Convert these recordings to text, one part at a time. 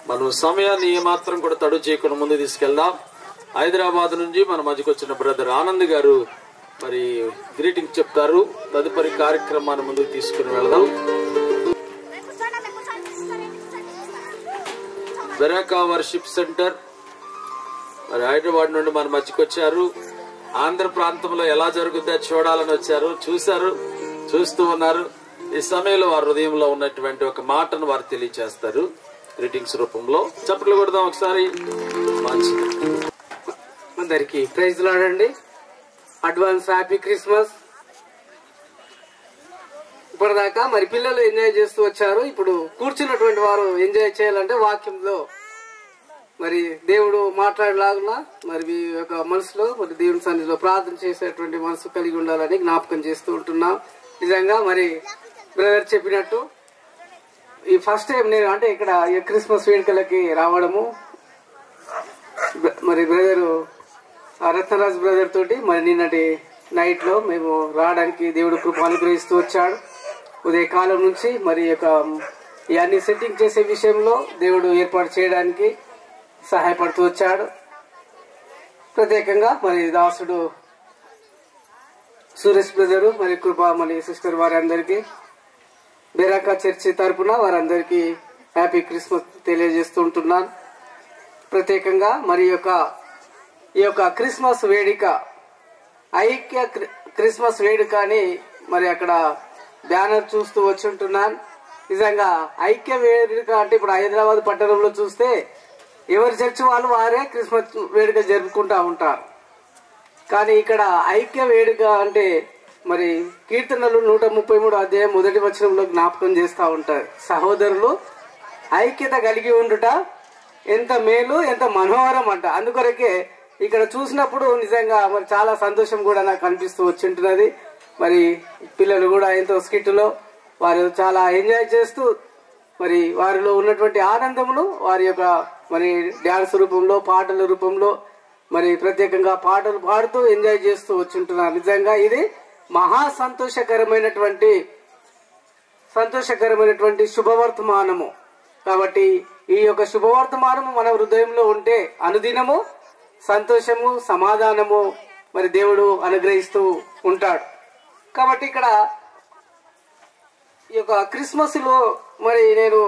మనం సమయాన్ని ఏమాత్రం కూడా తడు చేయకుండా ముందు తీసుకెళ్దాం. హైదరాబాద్ నుంచి మన మధ్యకు వచ్చిన బ్రదర్ ఆనంద్ గారు మరి గ్రీటింగ్ చెప్తారు. తదుపరి కార్యక్రమాన్ని ముందుకు తీసుకుని వెళ్దాం. బెరాకా వర్షిప్ సెంటర్ మరి హైదరాబాద్ నుండి మన మధ్యకు వచ్చారు. ఆంధ్ర ప్రాంతంలో ఎలా జరుగుతుందో చూడాలని వచ్చారు. చూస్తూ ఉన్నారు. ఈ సమయంలో వారి హృదయంలో ఉన్నటువంటి ఒక మాటను వారు తెలియజేస్తారు గ్రీటింగ్స్ రూపంలో. చప్పట్లు కొడదాం ఒకసారి. మంచిది. అందరికి ప్రైజ్ లార్డ్ అండి. Advance happy Christmas. ఇప్పటిదాకా మరి పిల్లలు ఎంజాయ్ చేస్తూ వచ్చారు. ఇప్పుడు కూర్చున్నటువంటి వారు ఎంజాయ్ చేయాలంటే వాక్యంలో మరి దేవుడు మాట్లాడలాగునా మరి మీ యొక్క మనసులో మరి దేవుని సన్నిధిలో ప్రార్థన చేసేటువంటి మనసు కలిగి ఉండాలని జ్ఞాపకం చేస్తూ ఉంటున్నాం. నిజంగా మరి బ్రదర్ చెప్పినట్టు ఈ ఫస్ట్ టైం నేను అంటే ఇక్కడ ఈ క్రిస్మస్ వేడుకలకి రావడము మరి బ్రదరు రత్నరాజ్ బ్రదర్ తోటి మరి నిన్నటి నైట్ లో మేము రావడానికి దేవుడు కృప అనుగ్రహిస్తూ వచ్చాడు. ఉదయకాలం నుంచి మరి ఇవన్నీ సెట్టింగ్ చేసే విషయంలో దేవుడు ఏర్పాటు చేయడానికి సహాయపడుతూ వచ్చాడు. ప్రత్యేకంగా మరి దాసుడు సురేష్ బ్రదరు మరి కృప మరి సిస్టర్ వారందరికీ బెరాకా చర్చి తరపున వారందరికీ హ్యాపీ క్రిస్మస్ తెలియజేస్తూ ఉంటున్నాను. ప్రత్యేకంగా మరి ఈ యొక్క క్రిస్మస్ వేడుక ఐక్య క్రిస్మస్ వేడుక అని మరి అక్కడ బ్యానర్ చూస్తూ వచ్చి ఉంటున్నాను. నిజంగా ఐక్య వేడుక అంటే ఇప్పుడు హైదరాబాద్ పట్టణంలో చూస్తే ఎవరి చర్చి వాళ్ళు వారే క్రిస్మస్ వేడుక జరుపుకుంటా ఉంటారు. కానీ ఇక్కడ ఐక్య వేడుక అంటే మరి కీర్తనలు 133 అధ్యాయం 1వ వచనంలో జ్ఞాపకం చేస్తూ ఉంటారు. సహోదరులు ఐక్యత కలిగి ఉండుట ఎంత మేలు ఎంత మనోహరం అంట. అందుకొరకే ఇక్కడ చూసినప్పుడు నిజంగా మరి చాలా సంతోషం కూడా నాకు అనిపిస్తూ వచ్చింటున్నది. మరి పిల్లలు కూడా ఎంతో స్కిట్లో వారు చాలా ఎంజాయ్ చేస్తూ మరి వారిలో ఉన్నటువంటి ఆనందమును వారి యొక్క మరి డ్యాన్స్ రూపంలో పాటల రూపంలో మరి ప్రత్యేకంగా పాటలు పాడుతూ ఎంజాయ్ చేస్తూ వచ్చింటున్నారు. నిజంగా ఇది మహా సంతోషకరమైనటువంటి శుభవర్తమానము. కాబట్టి ఈ యొక్క శుభవర్తమానము మన హృదయంలో ఉంటే అనుదినము సంతోషము సమాధానము మరి దేవుడు అనుగ్రహిస్తూ ఉంటాడు. కాబట్టి ఇక్కడ ఈ యొక్క క్రిస్మస్ లో మరి నేను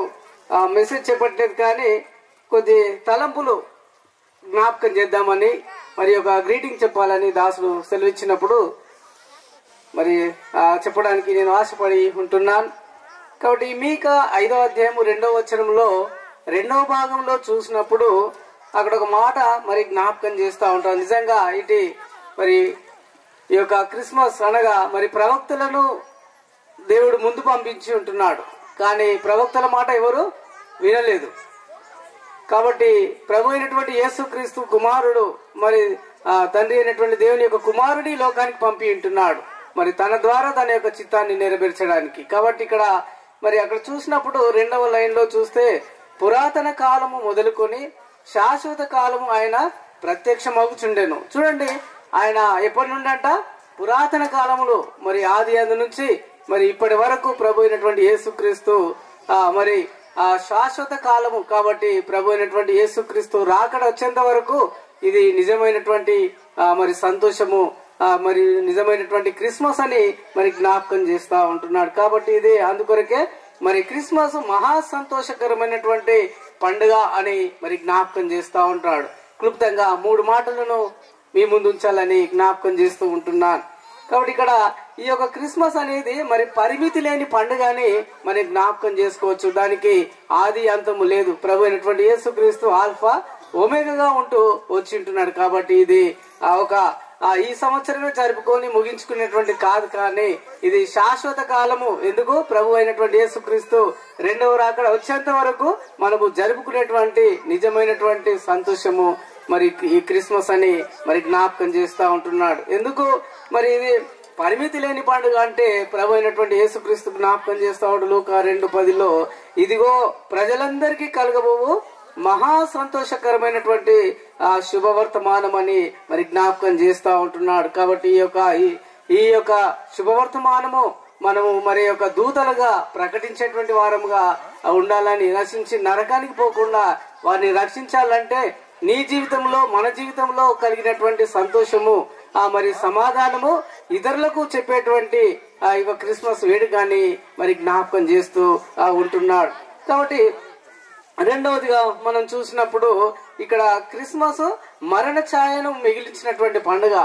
మెసేజ్ చెప్పట్లేదు కానీ కొద్ది తలంపులు జ్ఞాపకం చేద్దామని మరి ఒక గ్రీటింగ్ చెప్పాలని దాసుడు సెలవిచ్చినప్పుడు మరి చెప్పడానికి నేను ఆశపడి ఉంటున్నాను. కాబట్టి మీకా 5వ అధ్యాయం 2వ వచనంలో 2వ భాగంలో చూసినప్పుడు అక్కడ ఒక మాట మరి జ్ఞాపకం చేస్తూ ఉంటాను. నిజంగా మరి ఈ యొక్క క్రిస్మస్ అనగా మరి ప్రవక్తలను దేవుడు ముందు పంపించి ఉంటున్నాడు. కానీ ప్రవక్తల మాట ఎవరు వినలేదు. కాబట్టి ప్రభు అయినటువంటి యేసుక్రీస్తు కుమారుడు మరి తండ్రి అయినటువంటి దేవుని యొక్క కుమారుడి లోకానికి పంపి ఉంటున్నాడు మరి తన ద్వారా తన యొక్క చిత్తాన్ని నెరవేర్చడానికి. కాబట్టి ఇక్కడ మరి అక్కడ చూసినప్పుడు 2వ లైన్ లో చూస్తే పురాతన కాలము మొదలుకొని శాశ్వత కాలము ఆయన ప్రత్యక్షమగుచుండెను. చూడండి, ఆయన ఎప్పటి నుండి అంట పురాతన కాలములు మరి ఆది అందు నుంచి మరి ఇప్పటి వరకు ప్రభు అయినటువంటి యేసుక్రీస్తు మరి శాశ్వత కాలము. కాబట్టి ప్రభు అయినటువంటి యేసుక్రీస్తు రాకడ వచ్చేంత వరకు ఇది నిజమైనటువంటి మరి సంతోషము మరి నిజమైనటువంటి క్రిస్మస్ అని మరి జ్ఞాపకం చేస్తా ఉంటున్నాడు. కాబట్టి ఇది అందుకొరకే మరి క్రిస్మస్ మహా సంతోషకరమైనటువంటి పండుగ అని మరి జ్ఞాపకం చేస్తా ఉంటాడు. క్లుప్తంగా 3 మాటలను మీ ముందు ఉంచాలని జ్ఞాపకం చేస్తూ ఉంటున్నాను. కాబట్టి ఇక్కడ ఈ యొక్క క్రిస్మస్ అనేది మరి పరిమితి లేని పండుగ అని మరి జ్ఞాపకం చేసుకోవచ్చు. దానికి ఆది అంతము లేదు. ప్రభు అయినటువంటి యేసుక్రీస్తు ఆల్ఫా ఒమేగాగా ఉంటూ వచ్చి ఉంటున్నాడు. కాబట్టి ఇది ఈ సంవత్సరమే జరుపుకొని ముగించుకునేటువంటి కాదు, కానీ ఇది శాశ్వత కాలము. ఎందుకు? ప్రభు అయినటువంటి యేసుక్రీస్తు 2వ రాకడ వచ్చేంత వరకు మనము జరుపుకునేటువంటి నిజమైనటువంటి సంతోషము మరి ఈ క్రిస్మస్ అని మరి జ్ఞాపకం చేస్తా ఉంటున్నాడు. ఎందుకు మరి ఇది పరిమితి లేని పండుగ అంటే ప్రభు అయినటువంటి యేసుక్రీస్తు జ్ఞాపకం చేస్తా ఉంటాడు. లూకా 2:10లో ఇదిగో ప్రజలందరికీ కలగబోవు మహా సంతోషకరమైనటువంటి శుభవర్తమానం అని మరి జ్ఞాపకం చేస్తా ఉంటున్నాడు. కాబట్టి ఈ యొక్క శుభవర్తమానము మనము మరి యొక్క దూతలుగా ప్రకటించేటువంటి వారముగా ఉండాలని, నశించి నరకానికి పోకుండా వారిని రక్షించాలంటే నీ జీవితంలో మన జీవితంలో కలిగినటువంటి సంతోషము మరి సమాధానము ఇతరులకు చెప్పేటువంటి ఈ క్రిస్మస్ వేడుకని మరి జ్ఞాపకం చేస్తూ ఉంటున్నాడు. కాబట్టి రెండవదిగా మనం చూసినప్పుడు ఇక్కడ క్రిస్మస్ మరణ ఛాయను మిగిలించినటువంటి పండుగ.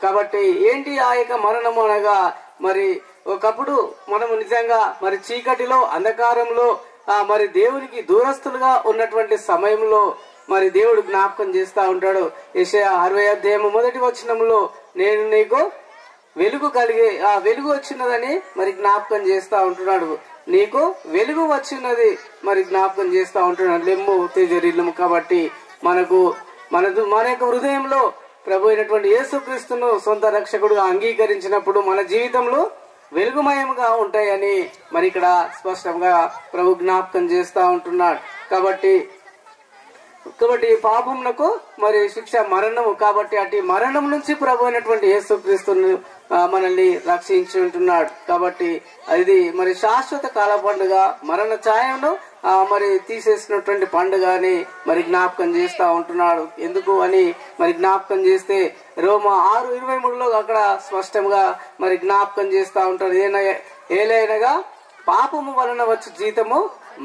కాబట్టి ఏంటి ఆ యొక్క మరణము అనగా, మరి ఒకప్పుడు మనము నిజంగా మరి చీకటిలో అంధకారంలో మరి దేవునికి దూరస్తులుగా ఉన్నటువంటి సమయంలో మరి దేవుడు జ్ఞాపకం చేస్తా ఉంటాడు. యెషయా 60:1 నేను నీకు వెలుగు కలిగే వెలుగు వచ్చినదని మరి జ్ఞాపకం చేస్తా ఉంటున్నాడు. నీకు వెలుగు వచ్చినది మరి జ్ఞాపకం చేస్తా ఉంటున్నాడు. లెమ్ము తేజరిల్లుము. కాబట్టి మన యొక్క హృదయంలో ప్రభు అయినటువంటి యేసుక్రీస్తును సొంత రక్షకుడుగా అంగీకరించినప్పుడు మన జీవితంలో వెలుగుమయంగా ఉంటాయని మరి ఇక్కడ స్పష్టంగా ప్రభు జ్ఞాపకం చేస్తా ఉంటున్నాడు. కాబట్టి పాపమునకు మరి శిక్ష మరణము. కాబట్టి అటు మరణం నుంచి ప్రభు అయినటువంటి యేసుక్రీస్తును మనల్ని రక్షించి ఉంటున్నాడు. కాబట్టి అది మరి శాశ్వత కాల పండుగ, మరణ ఛాయను మరి తీసేసినటువంటి పండుగ అని మరి జ్ఞాపకం చేస్తా ఉంటున్నాడు. ఎందుకు అని మరి జ్ఞాపకం చేస్తే రోమా 6:23 అక్కడ స్పష్టంగా మరి జ్ఞాపకం చేస్తా ఉంటాడు. ఏలైనగా పాపము వలన వచ్చు జీతము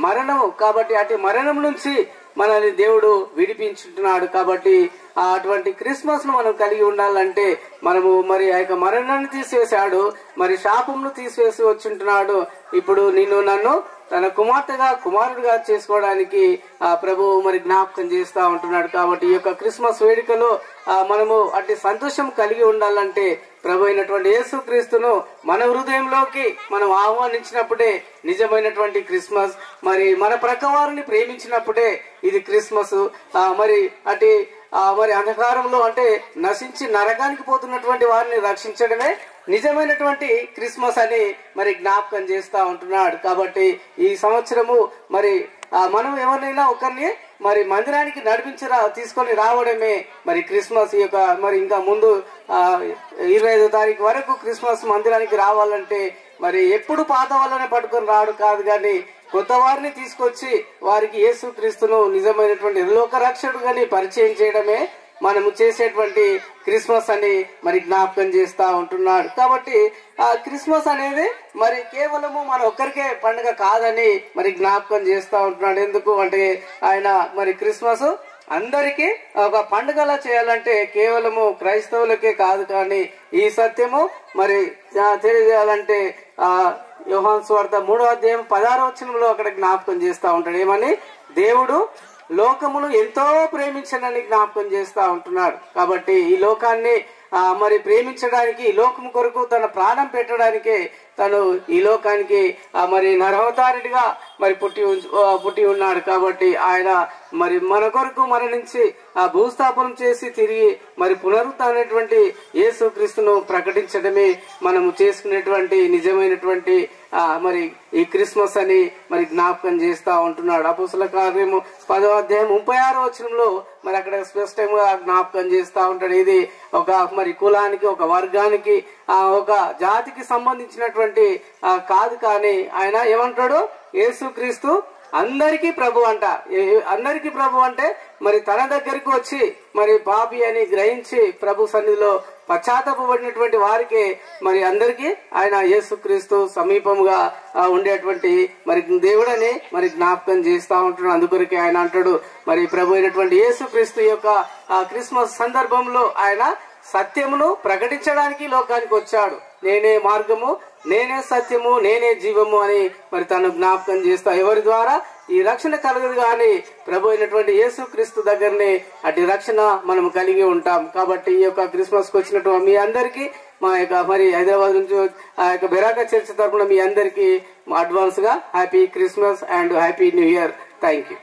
మరణము. కాబట్టి అటు మరణం నుంచి మనల్ని దేవుడు విడిపించుంటున్నాడు. కాబట్టి అటువంటి క్రిస్మస్ ను మనం కలిగి ఉండాలంటే మనము మరి ఆ యొక్క మరణాన్ని తీసివేశాడు, మరి శాపమును తీసివేసి వచ్చుంటున్నాడు. ఇప్పుడు నిన్ను నన్ను తన కుమారుడిగా చేసుకోవడానికి ప్రభు మరి జ్ఞాపకం చేస్తా ఉంటున్నాడు. కాబట్టి ఈ యొక్క క్రిస్మస్ వేడుకలో మనము అట్టి సంతోషం కలిగి ఉండాలంటే ప్రభు అయినటువంటి యేసుక్రీస్తును మన హృదయంలోకి మనం ఆహ్వానించినప్పుడే నిజమైనటువంటి క్రిస్మస్. మరి మన ప్రక్కవారిని ప్రేమించినప్పుడే ఇది క్రిస్మస్. మరి మరి అంధకారంలో అంటే నశించి నరకానికి పోతున్నటువంటి వారిని రక్షించడమే నిజమైనటువంటి క్రిస్మస్ అని మరి జ్ఞాపకం చేస్తా ఉంటున్నాడు. కాబట్టి ఈ సంవత్సరము మరి మనం ఎవరినైనా ఒకరిని మరి మందిరానికి తీసుకొని రావడమే మరి క్రిస్మస్. ఈ యొక్క మరి ఇంకా ముందు 25వ తారీఖు వరకు క్రిస్మస్ మందిరానికి రావాలంటే మరి ఎప్పుడు పాత వాళ్ళనే పట్టుకొని రావడం కాదు, కానీ కొత్త వారిని తీసుకొచ్చి వారికి యేసుక్రీస్తును నిజమైనటువంటి లోక రక్షకుడుగాని పరిచయం చేయడమే మనము చేసేటువంటి క్రిస్మస్ అని మరి జ్ఞాపకం చేస్తా ఉంటున్నాడు. కాబట్టి ఆ క్రిస్మస్ అనేది మరి కేవలము మన ఒక్కరికే పండుగ కాదని మరి జ్ఞాపకం చేస్తా ఉంటున్నాడు. ఎందుకు అంటే ఆయన మరి క్రిస్మస్ అందరికీ ఒక పండుగలా చేయాలంటే కేవలము క్రైస్తవులకే కాదు, కానీ ఈ సత్యము మరి తెలియజేయాలంటే యోహాను సువార్త 3:16 అక్కడ జ్ఞాపకం చేస్తా ఉంటాడు. ఏమని? దేవుడు లోకమును ఎంతో ప్రేమించనని జ్ఞాపకం చేస్తా ఉంటున్నాడు. కాబట్టి ఈ లోకాన్ని మరి ప్రేమించడానికి, ఈ లోకం కొరకు తన ప్రాణం పెట్టడానికే తను ఈ లోకానికి మరి నరవతారుడిగా మరి పుట్టి ఉన్నాడు. కాబట్టి ఆయన మరి మన కొరకు మరణించి భూస్థాపనం చేసి తిరిగి మరి పునరుత్థానటువంటి యేసుక్రీస్తును ప్రకటించడమే మనము చేసుకునేటువంటి నిజమైనటువంటి మరి ఈ క్రిస్మస్ అని మరి జ్ఞాపకం చేస్తా ఉంటున్నాడు. అపోస్తలుల కార్యము 10:36 మరి అక్కడ స్పష్టంగా జ్ఞాపకం చేస్తా ఉంటాడు. ఇది ఒక మరి కులానికి, ఒక వర్గానికి, ఒక జాతికి సంబంధించినటువంటి కాదు, కానీ ఆయన ఏమంటాడు? యేసుక్రీస్తు అందరికీ ప్రభు అంట. అందరికీ ప్రభు అంటే మరి తన దగ్గరికి వచ్చి మరి పాపి అని గ్రహించి ప్రభు సన్నిధిలో పశ్చాత్తాపడినటువంటి వారికి మరి అందరికీ ఆయన యేసుక్రీస్తు సమీపముగా ఉండేటువంటి మరి దేవుడని మరి జ్ఞాపకం చేస్తా ఉంటున్నాడు. అందుకొరకే ఆయన అంటాడు మరి ప్రభు అయినటువంటి యేసుక్రీస్తు యొక్క క్రిస్మస్ సందర్భంలో ఆయన సత్యమును ప్రకటించడానికి లోకానికి వచ్చాడు. నేనే మార్గము, నేనే సత్యము, నేనే జీవము అని మరి తను జ్ఞాపకం చేస్తా. ఎవరి ద్వారా ఈ రక్షణ కలగదు కానీ ప్రభు అయినటువంటి యేసుక్రీస్తు దగ్గరనే అటు రక్షణ మనం కలిగి ఉంటాం. కాబట్టి ఈ యొక్క క్రిస్మస్ కు వచ్చినటువంటి మీ అందరికీ మా యొక్క మరి హైదరాబాద్ నుంచి ఆ యొక్క బెరాకా చర్చ్ తరఫున మీ అందరికీ అడ్వాన్స్ గా happy Christmas and happy new year. Thank you.